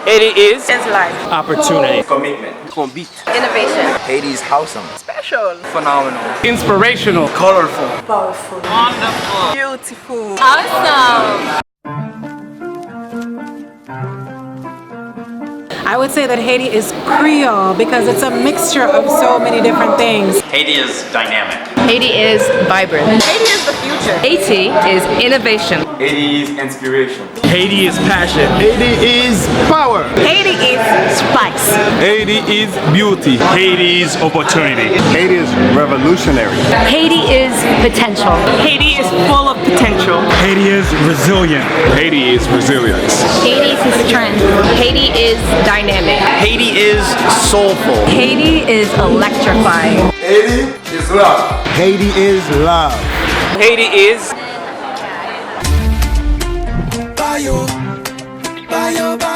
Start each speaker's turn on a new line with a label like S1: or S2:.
S1: Haiti is
S2: life.
S1: opportunity,
S3: Commitment.
S2: Innovation.
S3: Haiti's wholesome.
S2: Special.
S3: Phenomenal.
S1: inspirational,
S3: Colorful.
S2: Powerful.
S3: Wonderful.
S2: Beautiful.
S4: Awesome!
S5: I would say that Haiti is Creole because it's a mixture of so many different things.
S6: Haiti is dynamic.
S4: Haiti is vibrant.
S2: Haiti is the future.
S4: Haiti is innovation.
S3: Haiti is inspiration.
S1: Haiti is passion,
S7: Haiti is power.
S2: Haiti is spice.
S7: Haiti is beauty.
S1: Haiti is opportunity.
S7: Haiti is revolutionary.
S4: Haiti is potential.
S2: Haiti is full of potential.
S1: Haiti is resilient.
S7: Haiti is resilience.
S4: Haiti is strength. Haiti is dynamic.
S6: Haiti is soulful.
S4: Haiti is electrifying.
S3: Haiti is love.
S7: Haiti is love.
S1: Haiti is
S8: Bayo, bayo, bayo.